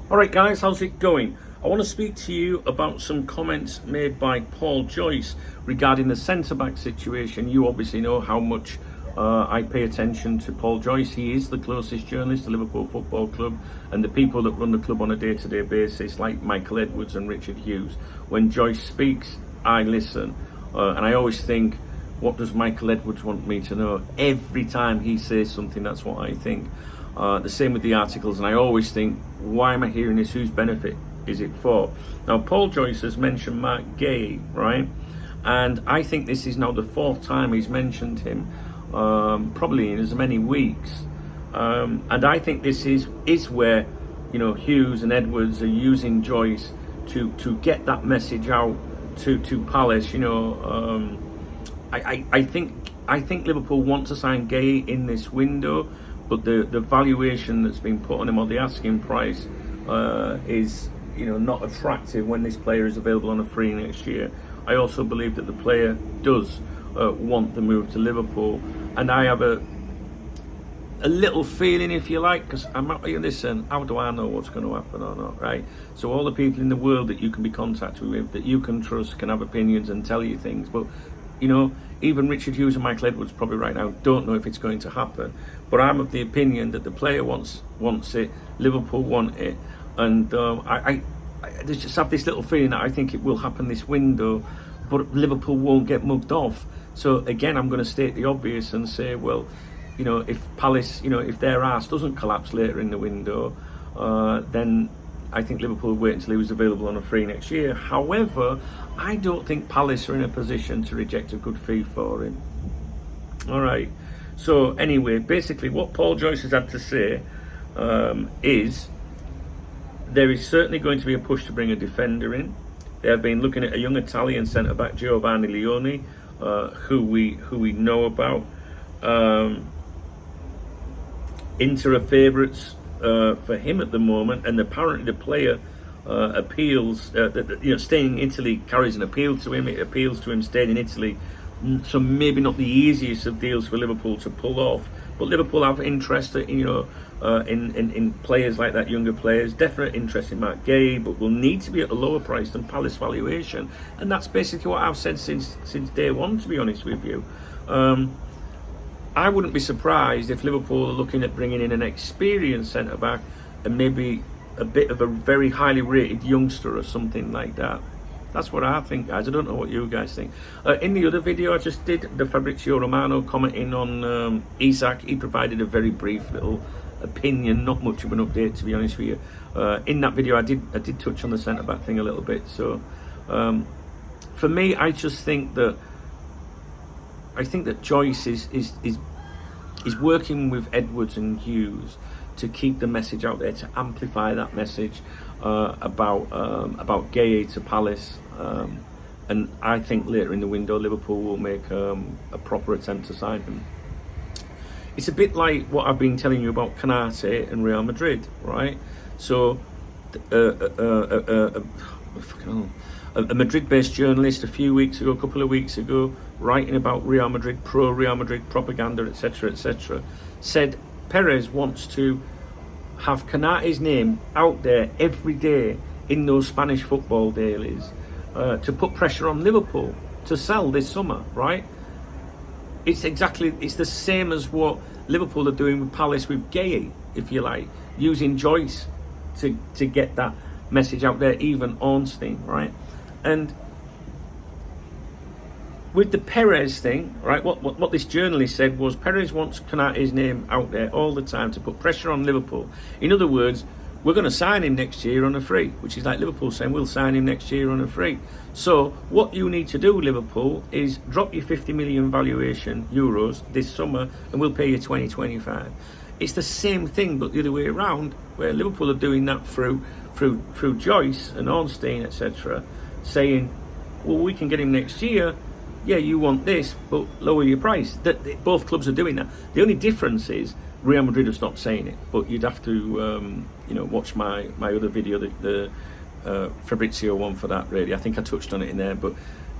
Alright guys, how's it going? I want to speak to you about some comments made by Paul Joyce regarding the centre-back situation. You obviously know how much I pay attention to Paul Joyce. He is the closest journalist to Liverpool Football Club, and the people that run the club on a day-to-day basis, like Michael Edwards and Richard Hughes. When Joyce speaks, I listen, and I always think, what does Michael Edwards want me to know? Every time he says something, that's what I think. The same with the articles, and I always think, why am I hearing this? Whose benefit is it for? Now, Paul Joyce has mentioned Marc, right? And I think this is now the fourth time he's mentioned him, probably in as many weeks. And I think this is where, you know, Hughes and Edwards are using Joyce to get that message out to Palace. You know, I think Liverpool want to sign Guéhi in this window, but the valuation that's been put on him, or the asking price, is, you know, not attractive when this player is available on a free next year. I also believe that the player does want the move to Liverpool, and I have a little feeling, if you like, because listen, how do I know what's going to happen or not, right? So all the people in the world that you can be contacted with, that you can trust, can have opinions and tell you things, but you know, even Richard Hughes and Michael Edwards probably right now don't know if it's going to happen. But I'm of the opinion that the player wants it, Liverpool want it, and I just have this little feeling that I think it will happen this window, but Liverpool won't get mugged off. So again, I'm going to state the obvious and say, well, you know, if Palace, you know, if their arse doesn't collapse later in the window, then I think Liverpool will wait until he was available on a free next year. However, I don't think Palace are in a position to reject a good fee for him. All right. So anyway, basically what Paul Joyce has had to say is there is certainly going to be a push to bring a defender in. They have been looking at a young Italian centre-back, Giovanni Leoni, who we know about. Inter are favourites for him at the moment, and apparently the player appeals, you know, staying in Italy carries an appeal to him. It appeals to him staying in Italy. So maybe not the easiest of deals for Liverpool to pull off, but Liverpool have interest in, you know, in players like that, younger players. Definite interest in Marc Guéhi, but will need to be at a lower price than Palace valuation, and that's basically what I've said since day one, to be honest with you. I wouldn't be surprised if Liverpool are looking at bringing in an experienced centre-back and maybe a bit of a very highly rated youngster or something like that. That's what I think, guys. I don't know what you guys think. In the other video I just did, the Fabrizio Romano commenting on Isak, he provided a very brief little opinion, not much of an update, to be honest with you. In that video I did touch on the centre-back thing a little bit. So for me, I just think that Joyce is working with Edwards and Hughes to keep the message out there, to amplify that message about Guéhi to Palace, and I think later in the window Liverpool will make a proper attempt to sign him. It's a bit like what I've been telling you about Canate and Real Madrid, right? So a Madrid-based journalist a couple of weeks ago, writing about Real Madrid, pro-Real Madrid propaganda, etc., said Perez wants to have Canate's name out there every day in those Spanish football dailies to put pressure on Liverpool to sell this summer, right? It's the same as what Liverpool are doing with Palace with Guéhi, if you like, using Joyce to get that message out there, even Ornstein, right? And with the Perez thing, right, what this journalist said was Perez wants Canate's name out there all the time to put pressure on Liverpool. In other words, we're going to sign him next year on a free, which is like Liverpool saying we'll sign him next year on a free. So what you need to do, Liverpool, is drop your 50 million valuation euros this summer and we'll pay you 20-25. It's the same thing, but the other way around, where Liverpool are doing that through Joyce and Ornstein, etc., saying, well, we can get him next year. Yeah, you want this, but lower your price. Both clubs are doing that. The only difference is Real Madrid have stopped saying it, but you'd have to, you know, watch my other video, the Fabrizio one for that. Really, I think I touched on it in there. But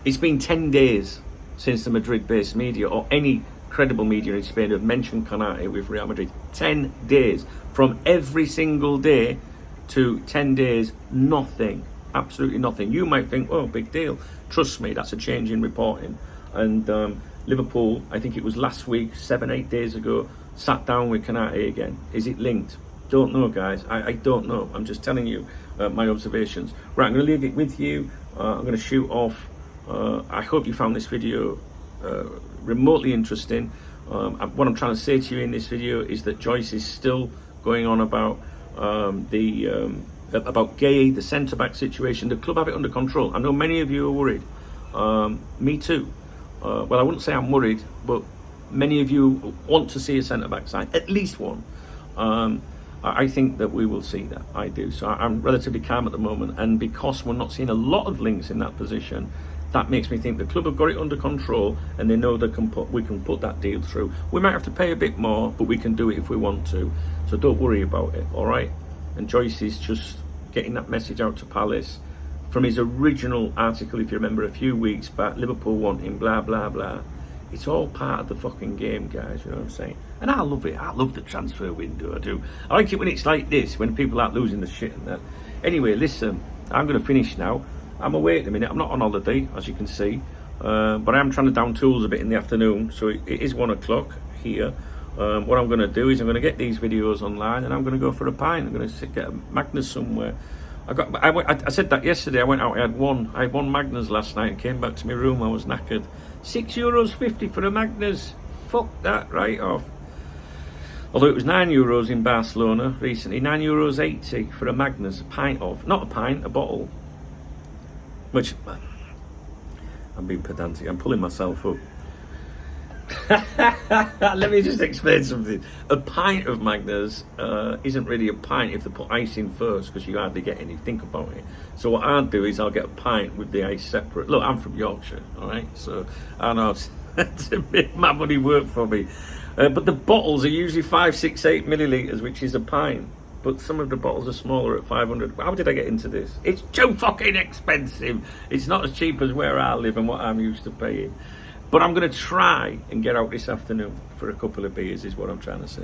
it's been 10 days since the Madrid-based media or any credible media in Spain have mentioned Canate with Real Madrid. 10 days from every single day to 10 days, nothing, absolutely nothing. You might think, oh, big deal. Trust me, that's a change in reporting. And Liverpool, I think it was last week, 7-8 days ago, sat down with Canate again. Is it linked? Don't know, guys. I don't know. I'm just telling you my observations. Right, I'm going to leave it with you. I'm going to shoot off. I hope you found this video remotely interesting. What I'm trying to say to you in this video is that Joyce is still going on about about Guéhi, the centre-back situation. The club have it under control. I know many of you are worried. Me too. Well, I wouldn't say I'm worried, but many of you want to see a centre-back sign, at least one. I think that we will see that. I do. So I'm relatively calm at the moment, and because we're not seeing a lot of links in that position, that makes me think the club have got it under control, and they know we can put that deal through. We might have to pay a bit more, but we can do it if we want to. So don't worry about it, all right? And Joyce is just getting that message out to Palace. From his original article, if you remember, a few weeks back, Liverpool wanting blah, blah, blah. It's all part of the fucking game, guys, you know what I'm saying? And I love it. I love the transfer window, I do. I like it when it's like this, when people aren't losing the shit and that. Anyway, listen, I'm going to finish now. I'm away at the minute. I'm not on holiday, as you can see. But I am trying to down tools a bit in the afternoon. So it is 1 o'clock here. What I'm going to do is I'm going to get these videos online, and I'm going to go for a pint. I'm going to get a Magnus somewhere. I said that yesterday. I went out. I had one Magnus last night and came back to my room. I was knackered. €6.50 for a Magnus. Fuck that right off. Although it was €9 in Barcelona recently. €9.80 for a Magnus. A pint of, not a pint, a bottle. Which, I'm being pedantic. I'm pulling myself up. Let me just explain something. A pint of Magnus isn't really a pint if they put ice in first, because you hardly get any. Think about it. So what I'll do is I'll get a pint with the ice separate. Look, I'm from Yorkshire, all right? So I know to make my money work for me. But the bottles are usually 5, 6, 8 millilitres, which is a pint. But some of the bottles are smaller at 500. How did I get into this? It's too fucking expensive. It's not as cheap as where I live and what I'm used to paying. But I'm going to try and get out this afternoon for a couple of beers, is what I'm trying to say.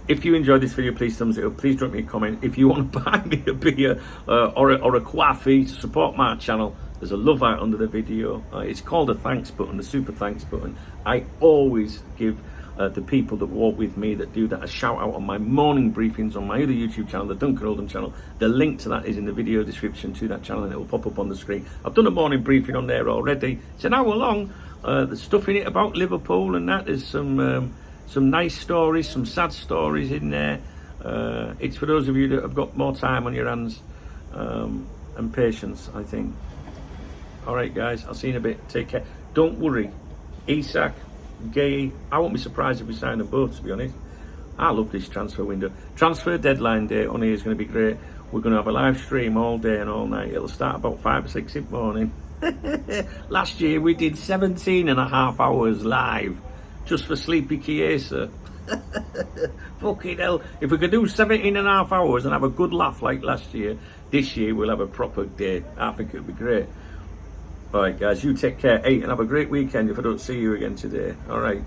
If you enjoyed this video, please thumbs it up. Please drop me a comment. If you want to buy me a beer or a coffee to support my channel, there's a love out under the video. It's called a thanks button, the super thanks button. I always give the people that walk with me, that do that, a shout out on my morning briefings on my other YouTube channel, the Duncan Oldham channel. The link to that is in the video description to that channel, and it will pop up on the screen. I've done a morning briefing on there already. It's an hour long. There's stuff in it about Liverpool and that. There's some nice stories, some sad stories in there. It's for those of you that have got more time on your hands and patience, I think. All right, guys, I'll see you in a bit. Take care. Don't worry. Isak, Guéhi, I won't be surprised if we sign them both, to be honest. I love this transfer window. Transfer deadline day on here is going to be great. We're going to have a live stream all day and all night. It'll start about 5 or 6 in the morning. Last year we did 17.5 hours live just for Sleepy Chiesa. Fucking hell. If we could do 17.5 hours and have a good laugh like last year, this year we'll have a proper day. I think it'll be great. Alright guys, you take care, and have a great weekend if I don't see you again today. Alright.